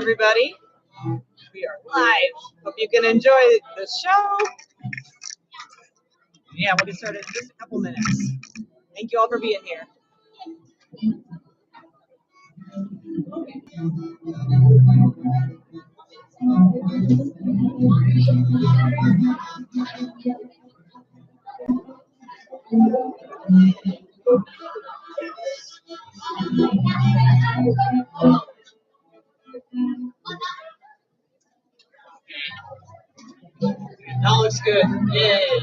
everybody. We are live. Hope you can enjoy the show. Yeah, we'll get started in just a couple minutes. Thank you all for being here. That looks good. Yay.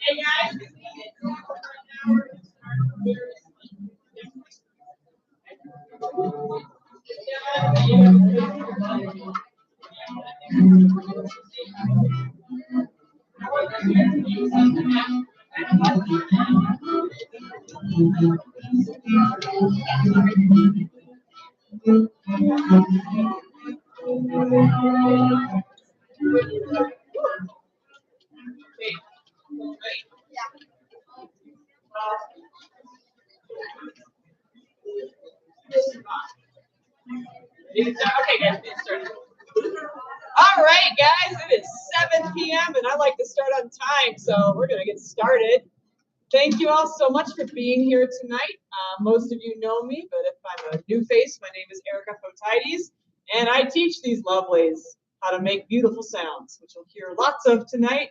Hey guys. Okay, guys, get started. All right, guys, it is 7 p.m. and I like to start on time, so we're going to get started. Thank you all so much for being here tonight. Most of you know me, but if I'm a new face, my name is Erica Fotides, and I teach these lovelies how to make beautiful sounds, which you'll hear lots of tonight.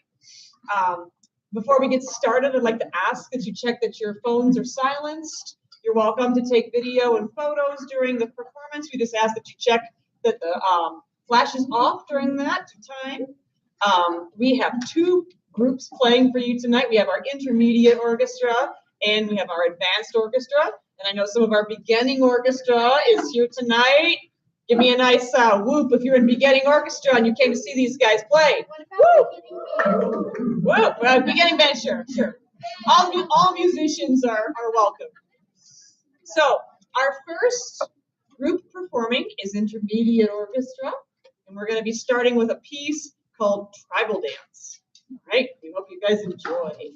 Before we get started, I'd like to ask that you check that your phones are silenced. You're welcome to take video and photos during the performance. We just ask that you check that the flash is off during that time. We have two groups playing for you tonight. We have our Intermediate Orchestra and we have our Advanced Orchestra. And I know some of our beginning orchestra is here tonight. Give me a nice whoop if you're in beginning orchestra and you came to see these guys play. Woo! Whoop! Beginning band, sure. All musicians are welcome. So our first group performing is Intermediate Orchestra, and we're going to be starting with a piece called Tribal Dance. All right, we hope you guys enjoy.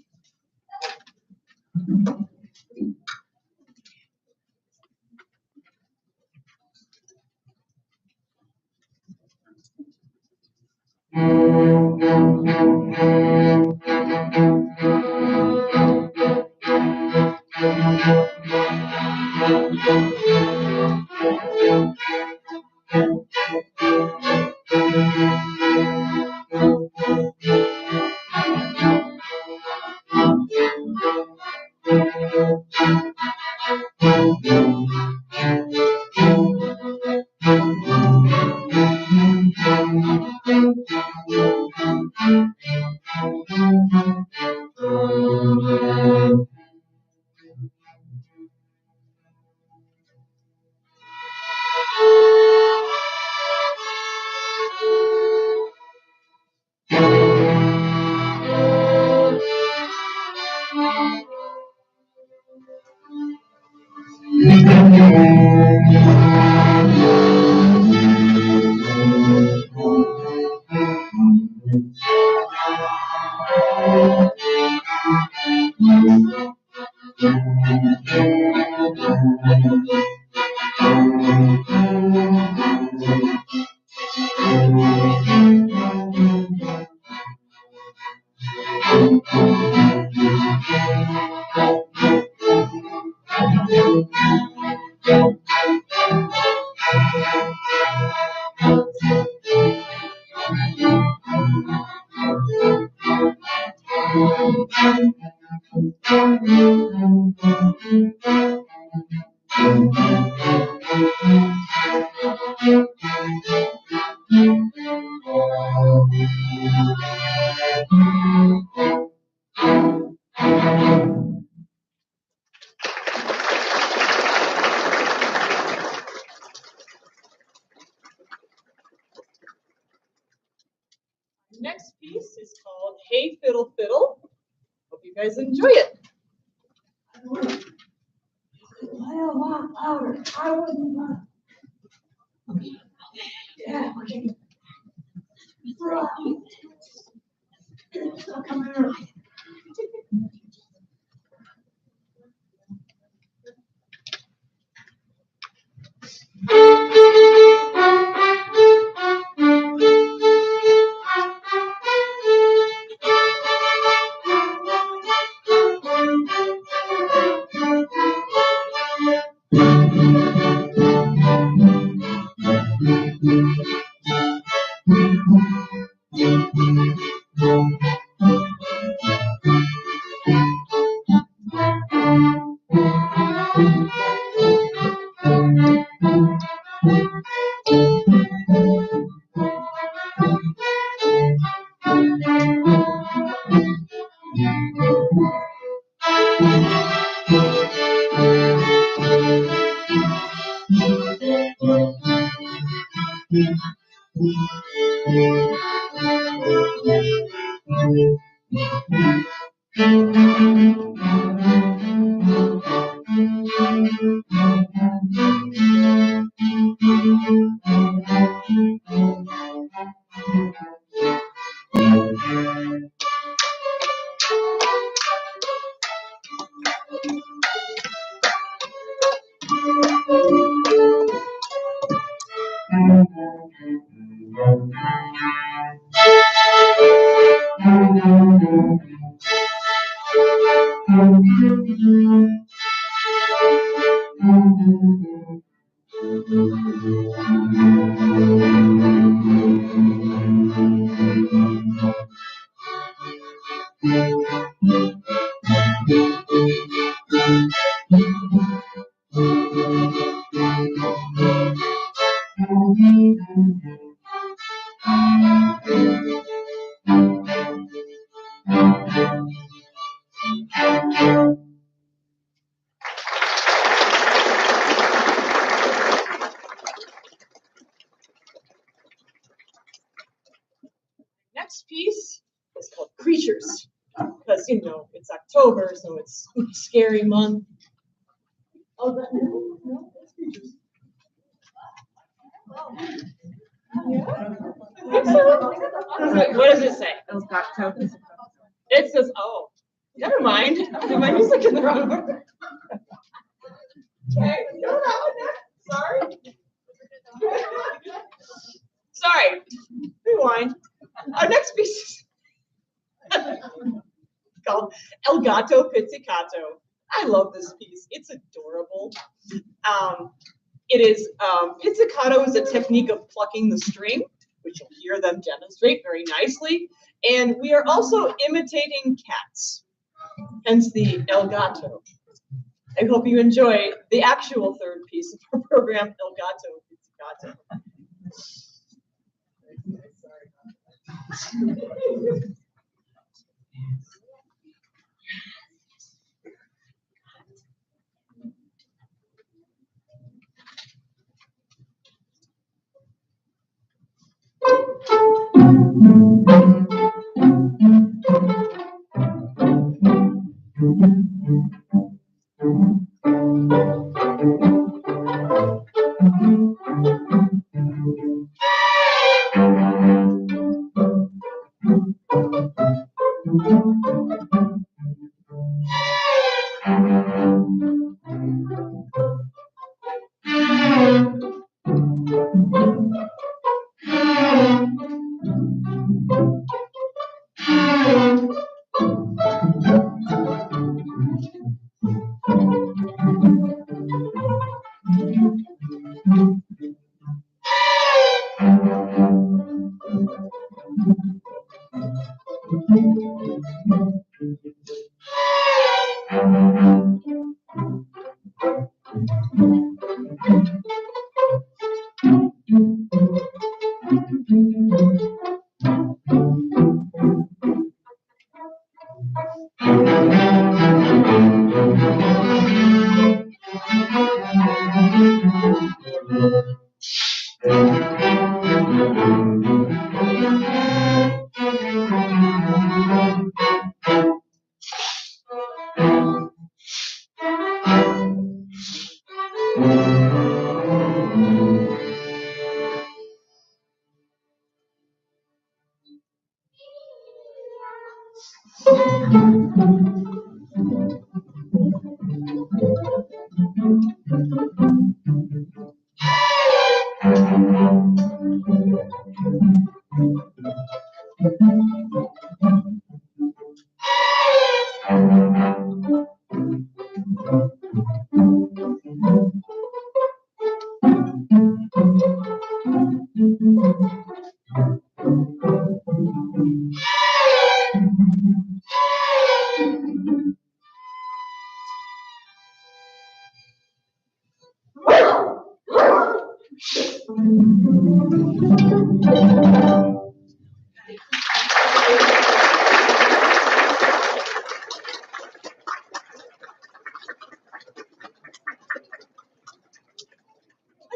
Next piece is called Hey Fiddle Fiddle. Hope you guys enjoy it. Play a lot louder. I wouldn't mind. Yeah, okay. Come here. Next piece is called Creatures, because, you know, it's October, so it's spooky, scary month. Oh, that, no, that's Creatures. Yeah. What does it say? It says, oh, never mind. My music in the wrong order. Okay, no, sorry. Sorry. Rewind. Our next piece is called El Gato Pizzicato. I love this piece. It's adorable. It is pizzicato is a technique of plucking the string, which you'll hear them demonstrate very nicely. And we are also imitating cats, hence the El Gato. I hope you enjoy the actual third piece of our program, El Gato Pizzicato.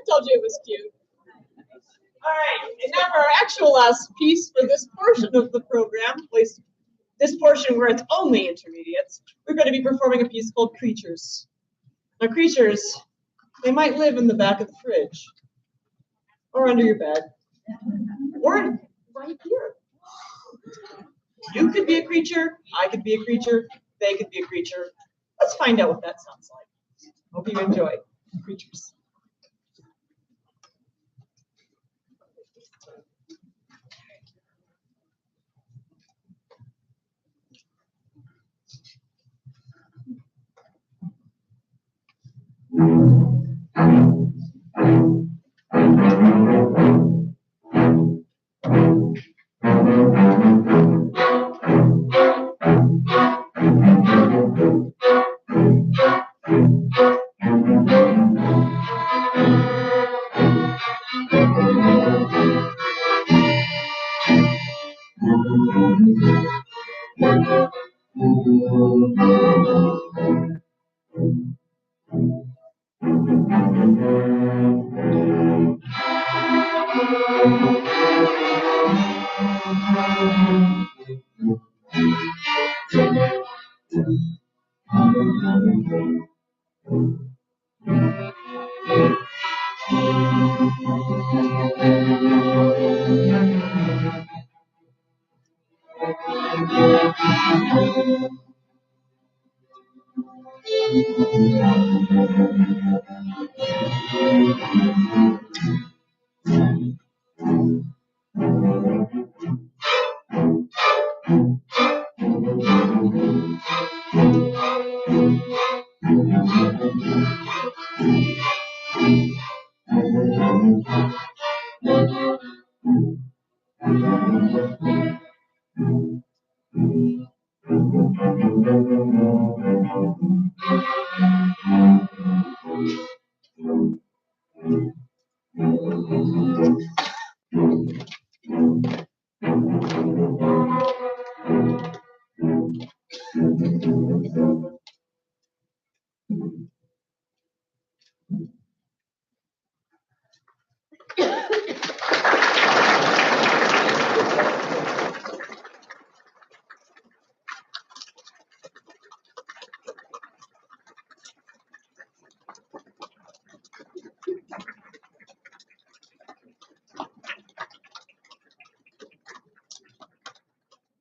Told you it was cute. All right, and now for our actual last piece for this portion of the program, at least this portion where it's only intermediates, we're going to be performing a piece called Creatures. Now, creatures, they might live in the back of the fridge, or under your bed, or right here. You could be a creature, I could be a creature, they could be a creature. Let's find out what that sounds like. Hope you enjoy Creatures.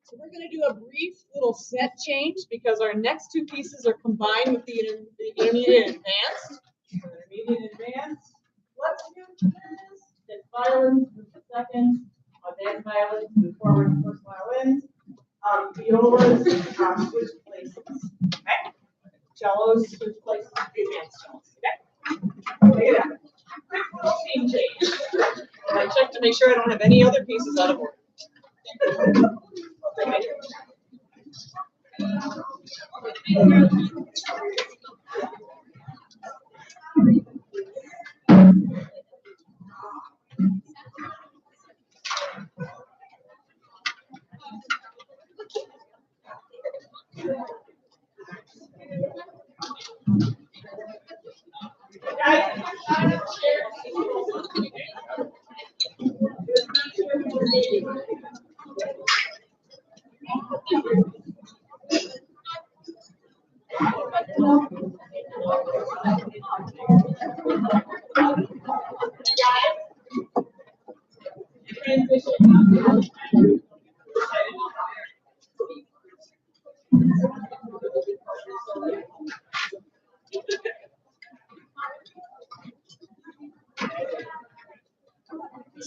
So we're going to do a brief little set change because our next two pieces are combined with the intermediate and advanced. Intermediate and advanced. Let's do this. Then violins for the second. Advanced violins move forward to first violins. Violas switch places. Okay. Cellos switch places with the advanced cellos. Okay. Look at that. Quick little scene change. And I check to make sure I don't have any other pieces out of order.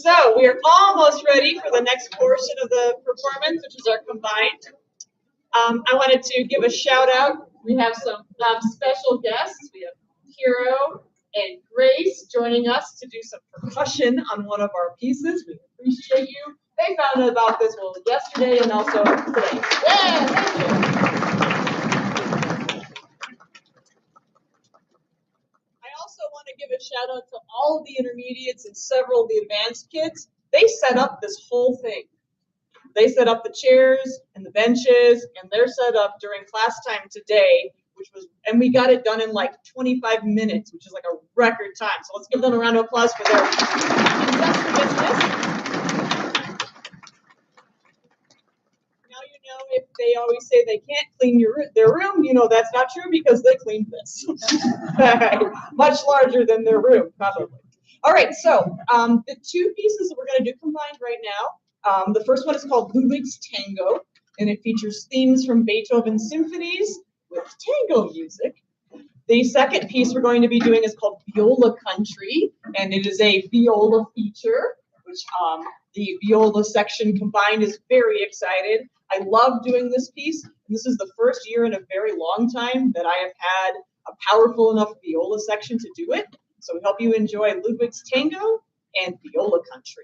So we are almost ready for the next portion of the performance, which is our combined. I wanted to give a shout out. We have some special guests. We have Hero and Grace joining us to do some percussion on one of our pieces. We appreciate you. They found out about this one yesterday and also today. Yeah, thank you. I also want to give a shout out to all of the intermediates and several of the advanced kids. They set up this whole thing. They set up the chairs and the benches, and they're set up during class time today, and we got it done in like 25 minutes, which is like a record time. So let's give them a round of applause for their industriousness. Now you know if they always say they can't clean their room, you know that's not true because they cleaned this. Much larger than their room, probably. All right, so the two pieces that we're going to do combined right now. The first one is called Ludwig's Tango, and it features themes from Beethoven's symphonies with tango music. The second piece we're going to be doing is called Viola Country, and it is a viola feature, which the viola section combined is very excited. I love doing this piece, and this is the first year in a very long time that I have had a powerful enough viola section to do it. So we hope you enjoy Ludwig's Tango and Viola Country.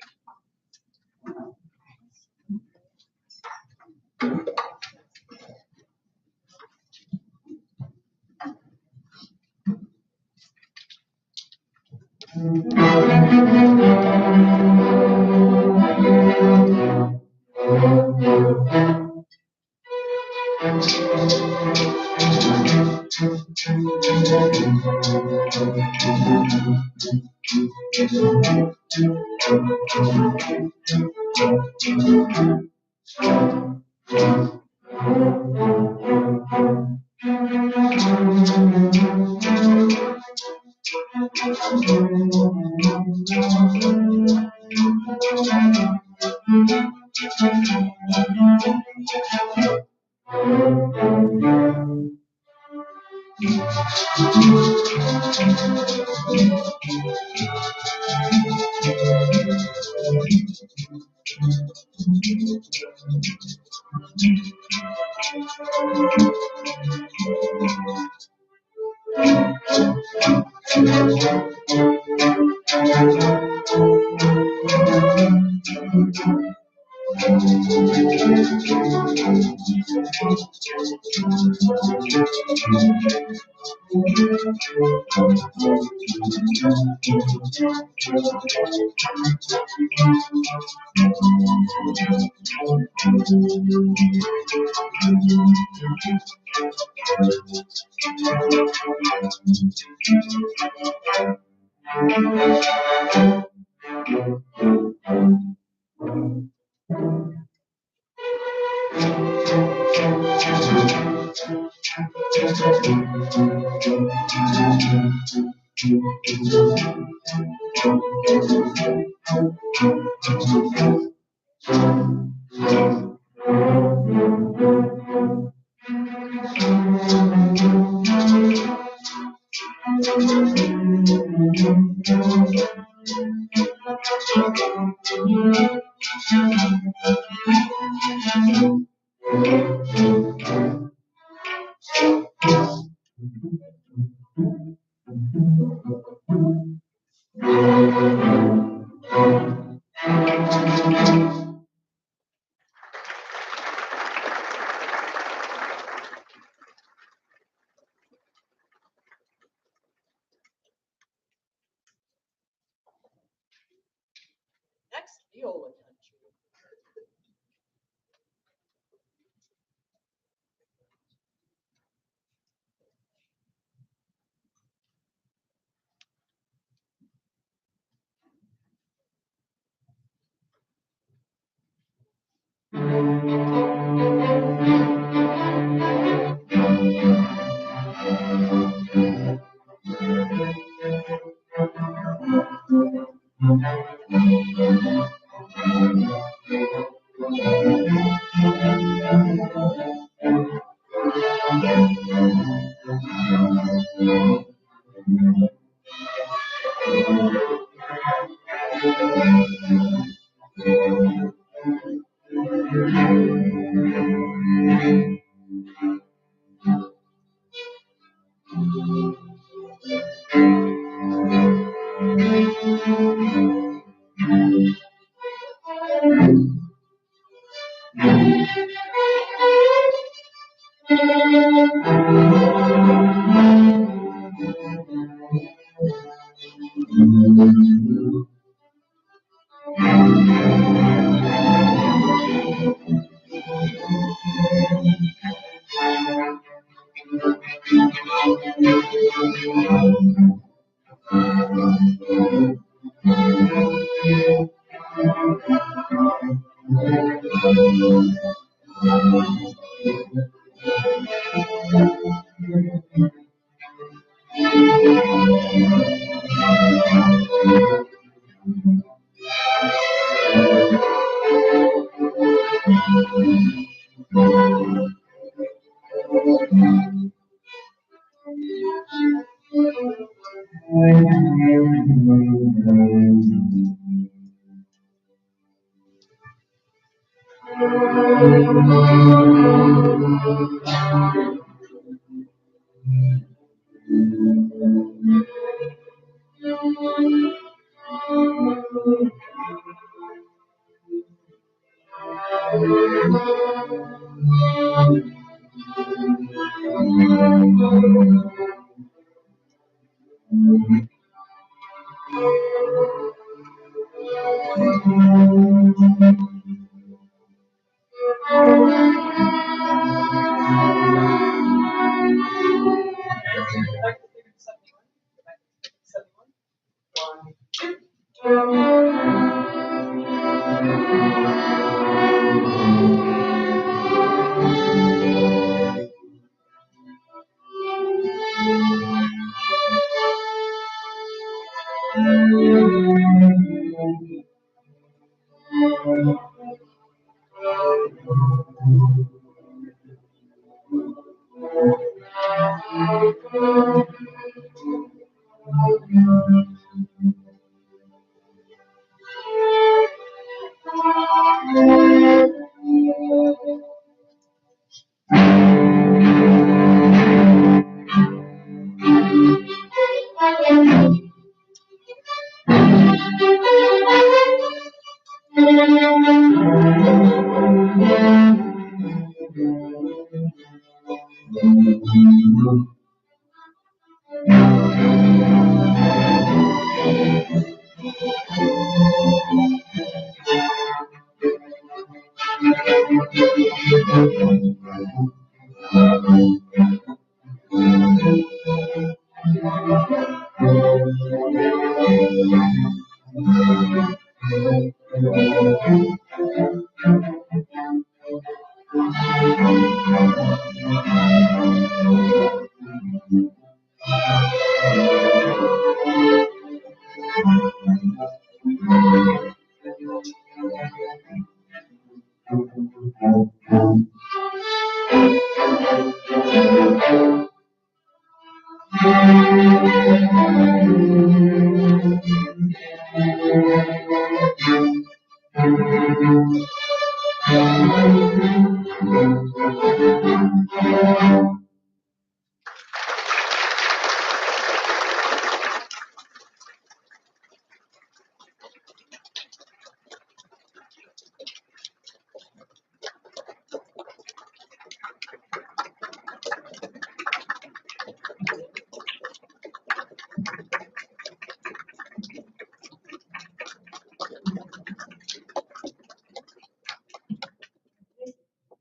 Next, Viola Country.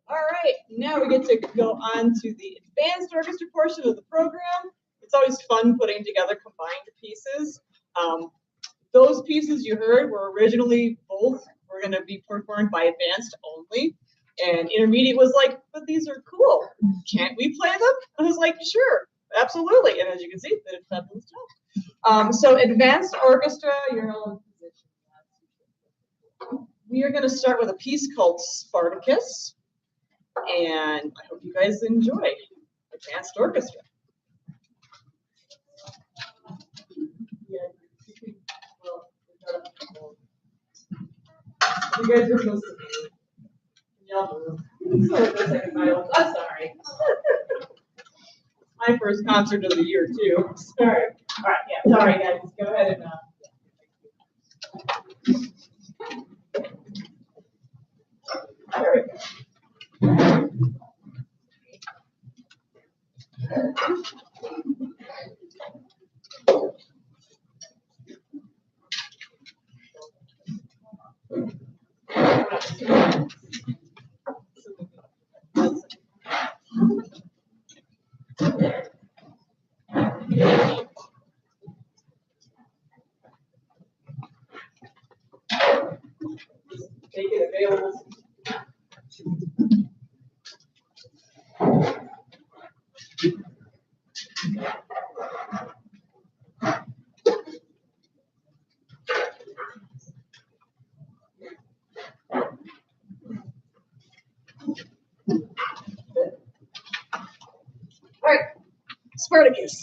All right, now we get to go on to the advanced orchestra portion of the program. It's always fun putting together combined pieces. Those pieces you heard were originally both were going to be performed by advanced only. And intermediate was like, but these are cool. Can't we play them? I was like, sure, absolutely. And as you can see, they did fabulous job. So advanced orchestra, you're all in position. We are going to start with a piece called Spartacus. And I hope you guys enjoy advanced orchestra. You guys are supposed to be. Y'all move. I'm sorry. My first concert of the year too. Sorry. All right, yeah. Sorry, guys. Go ahead and. make it available. All right, Spartacus.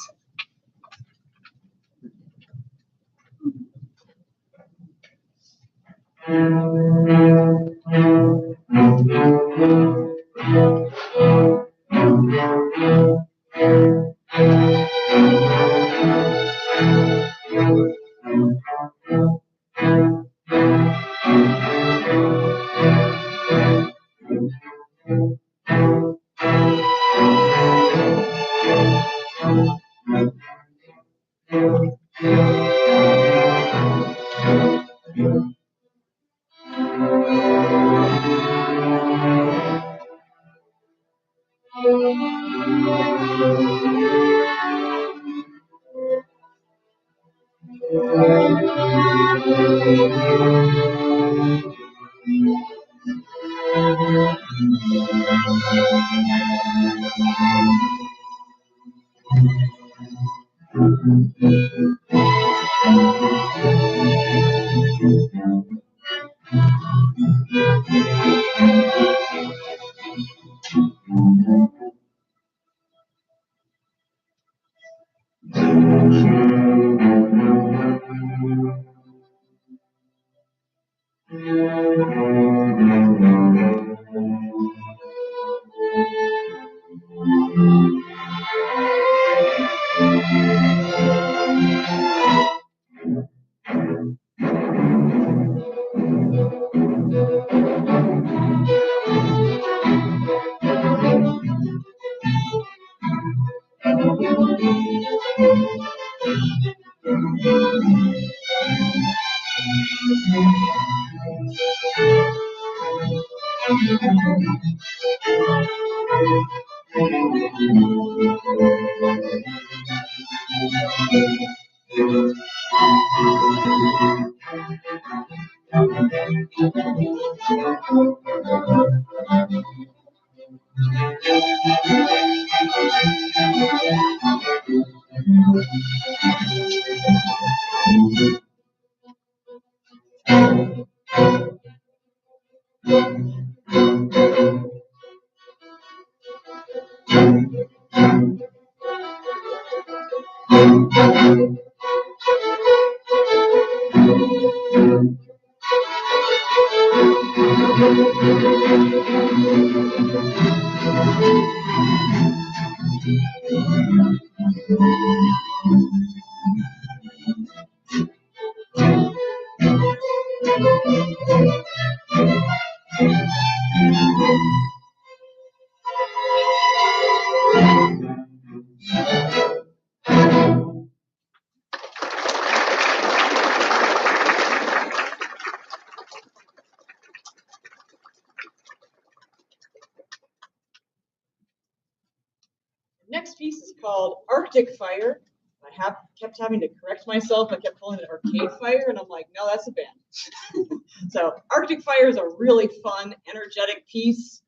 Next piece is called Arctic Fire. I kept having to correct myself. I kept calling it Arcade Fire, and I'm like, no, that's a band. So Arctic Fire is a really fun, energetic piece,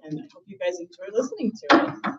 and I hope you guys enjoy listening to it.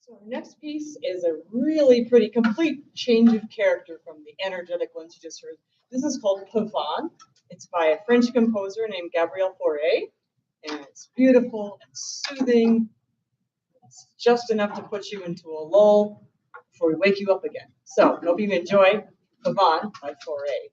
So our next piece is a really pretty complete change of character from the energetic ones you just heard. This is called Pavane. It's by a French composer named Gabriel Fauré, and it's beautiful and soothing. It's just enough to put you into a lull before we wake you up again. So hope you enjoy Pavane by Fauré.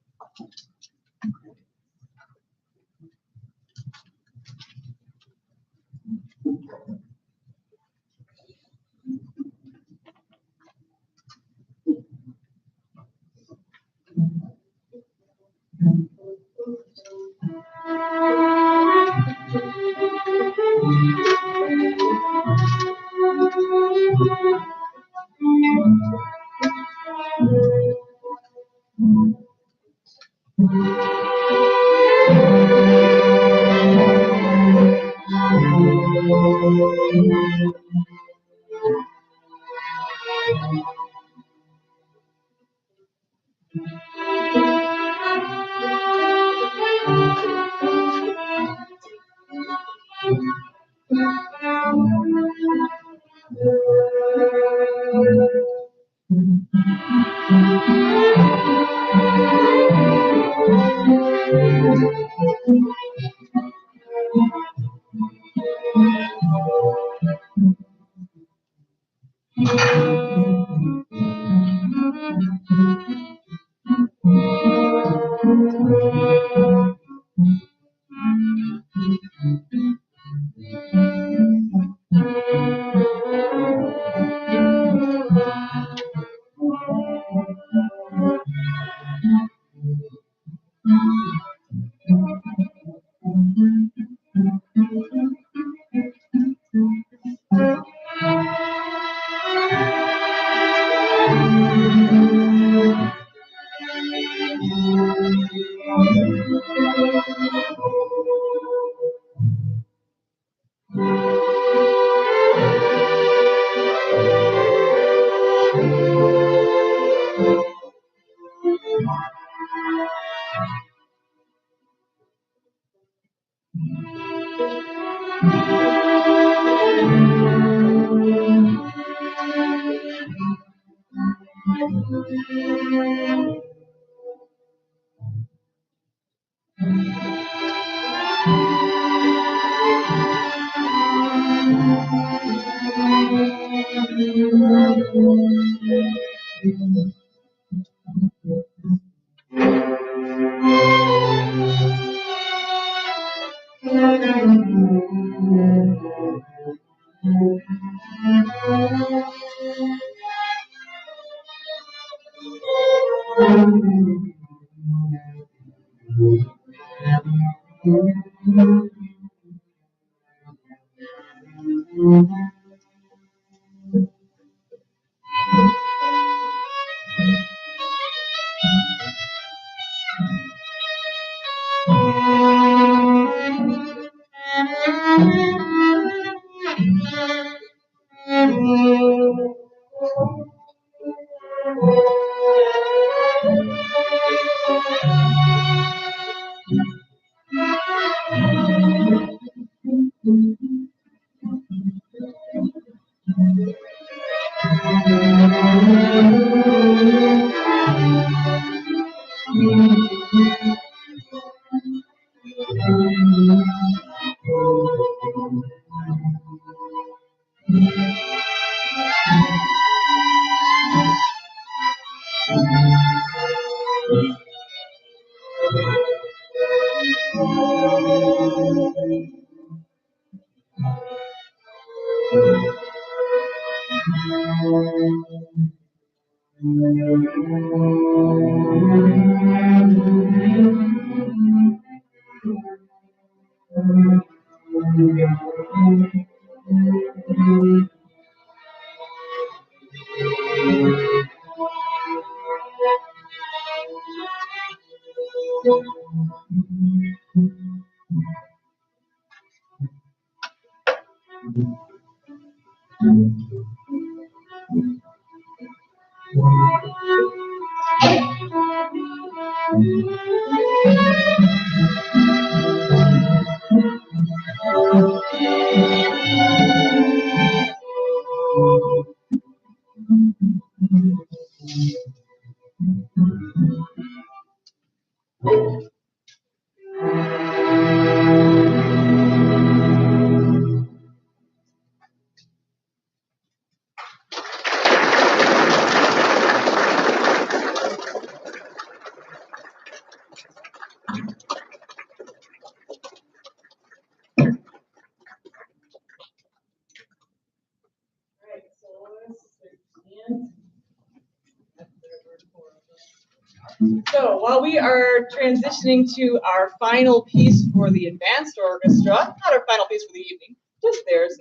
So while we are transitioning to our final piece for the advanced orchestra, not our final piece for the evening, just theirs,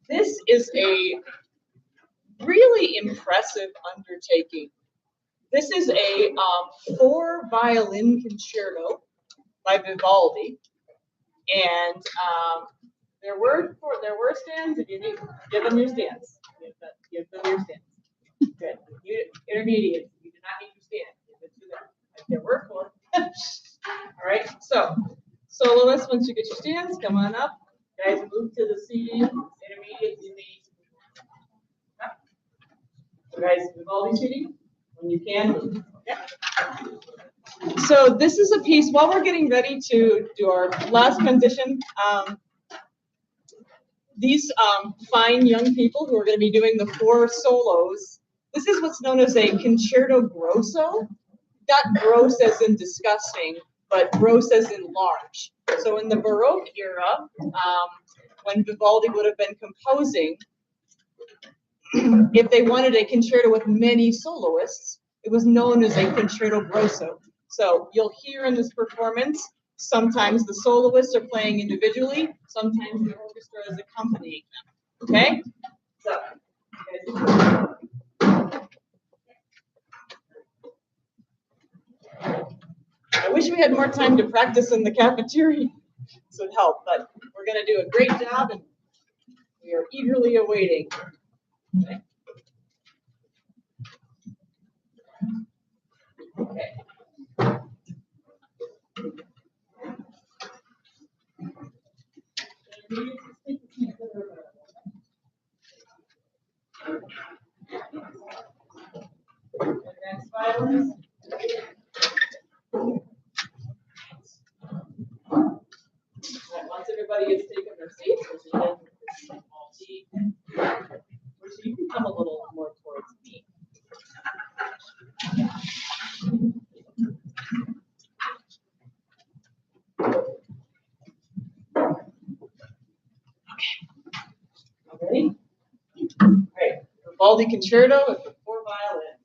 this is a really impressive undertaking. This is a 4-violin concerto by Vivaldi, and there were stands. If you need, give them your stands. Give them your stands. Good. Intermediate. You do not need your stand. Give it to them. There were 4. All right. So soloists, once you get your stands, come on up. Guys, move to the seating. Intermediate, you need. So guys, Vivaldi seating when you can move. Okay. So this is a piece. While we're getting ready to do our last transition, these fine young people who are going to be doing the 4 solos. This is what's known as a Concerto Grosso. Not gross as in disgusting, but gross as in large. So in the Baroque era, when Vivaldi would have been composing, if they wanted a concerto with many soloists, it was known as a Concerto Grosso. So you'll hear in this performance, sometimes the soloists are playing individually, sometimes the orchestra is accompanying them. Okay? So, I wish we had more time to practice in the cafeteria. This would help, but we're going to do a great job, and we are eagerly awaiting. Okay. Okay. violins. Right, once everybody has taken their seats, which you can come a little more towards me. Okay. Ready? All right. Vivaldi Concerto with 4 violins.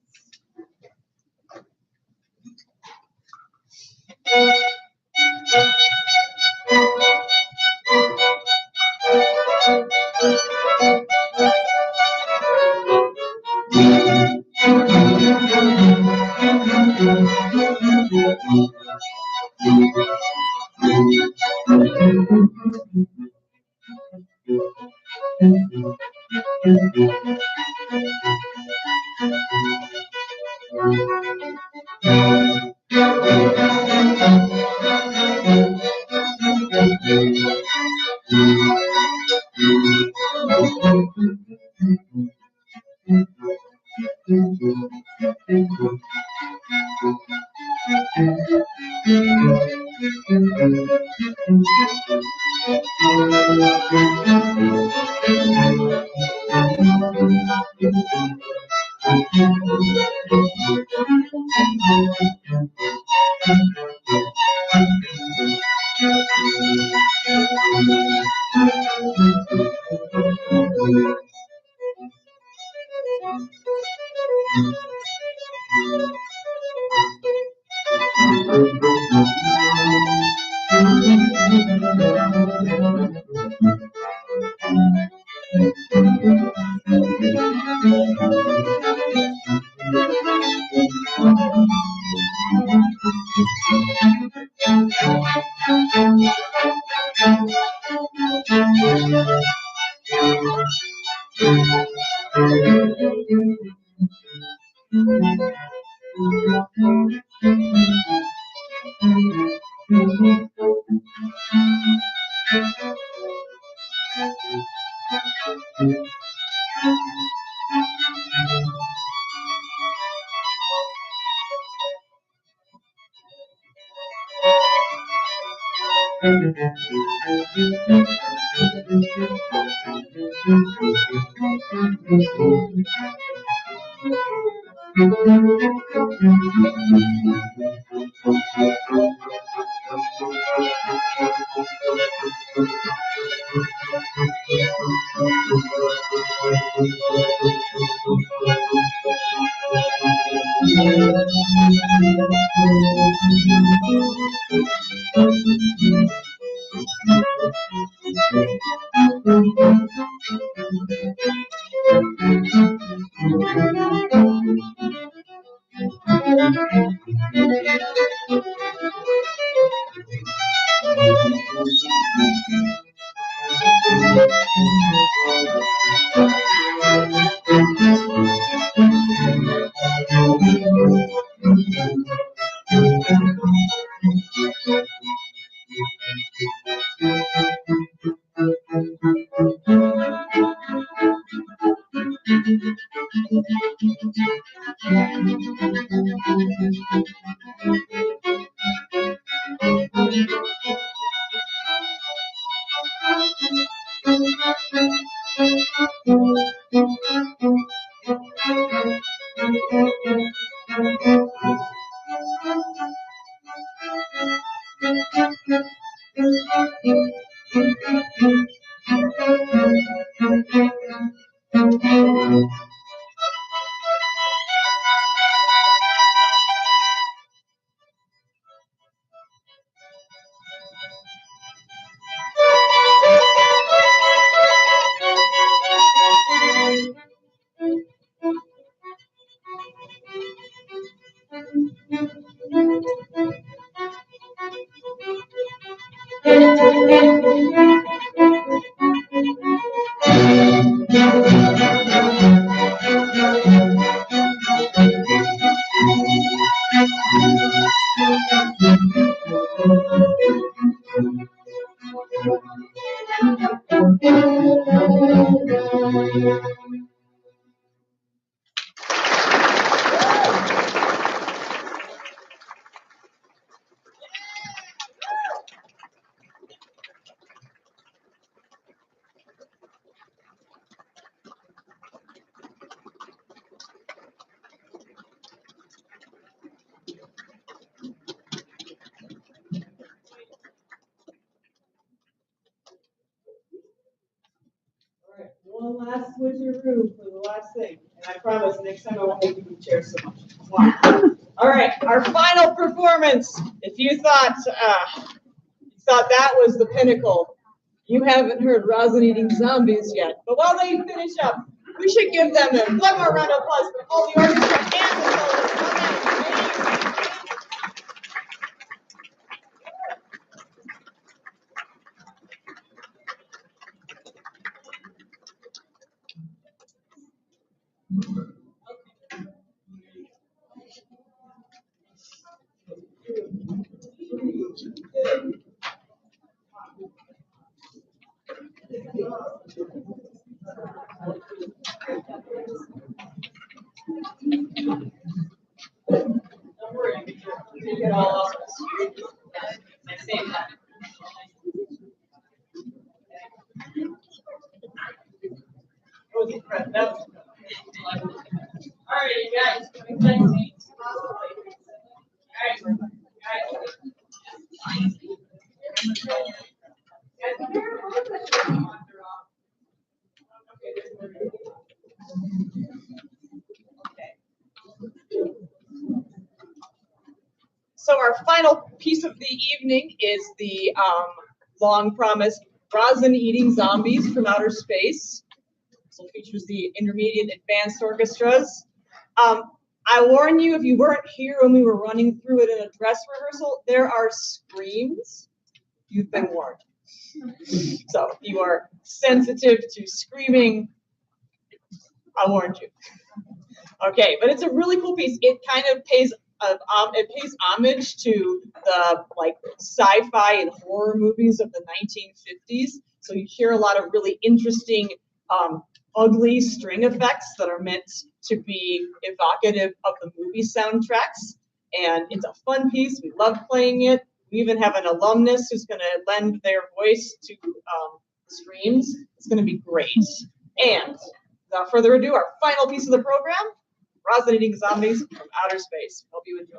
one last switcheroo for the last thing. And I promise next time I won't make you move chairs so much. Wow. All right, our final performance. If you thought that was the pinnacle, you haven't heard Rosin Eating Zombies yet. But while they finish up, we should give them one more round of applause for all the orchestra and the soloists. Don't worry, I'll take it all off. I saved that. All right, you guys. All right, So our final piece of the evening is the long-promised Rosin Eating Zombies from Outer Space. So it features the Intermediate and Advanced Orchestras. I warn you, if you weren't here when we were running through it in a dress rehearsal, there are screams. You've been warned. So if you are sensitive to screaming, I warned you. Okay, but it's a really cool piece. It kind of pays homage to the sci-fi and horror movies of the 1950s. So you hear a lot of really interesting, ugly string effects that are meant to be evocative of the movie soundtracks. And it's a fun piece. We love playing it. We even have an alumnus who's going to lend their voice to the streams. It's going to be great. And without further ado, our final piece of the program, Rosin Eating Zombies from Outer Space. Hope you enjoy.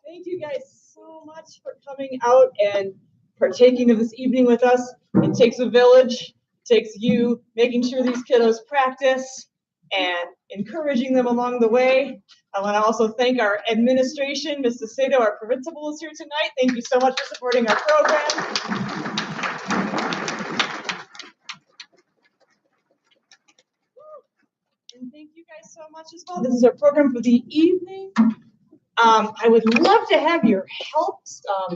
Thank you guys so much for coming out and partaking of this evening with us. It takes a village, it takes you making sure these kiddos practice and encouraging them along the way. I want to also thank our administration. Ms. Sato, our principal, is here tonight. Thank you so much for supporting our program. And thank you guys so much as well. This is our program for the evening. I would love to have your help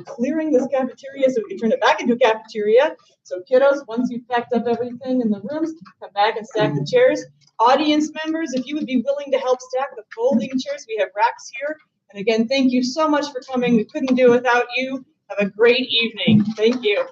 clearing this cafeteria so we can turn it back into a cafeteria. So kiddos, once you've packed up everything in the rooms, come back and stack the chairs. Audience members, if you would be willing to help stack the folding chairs, we have racks here. And again, thank you so much for coming. We couldn't do it without you. Have a great evening. Thank you.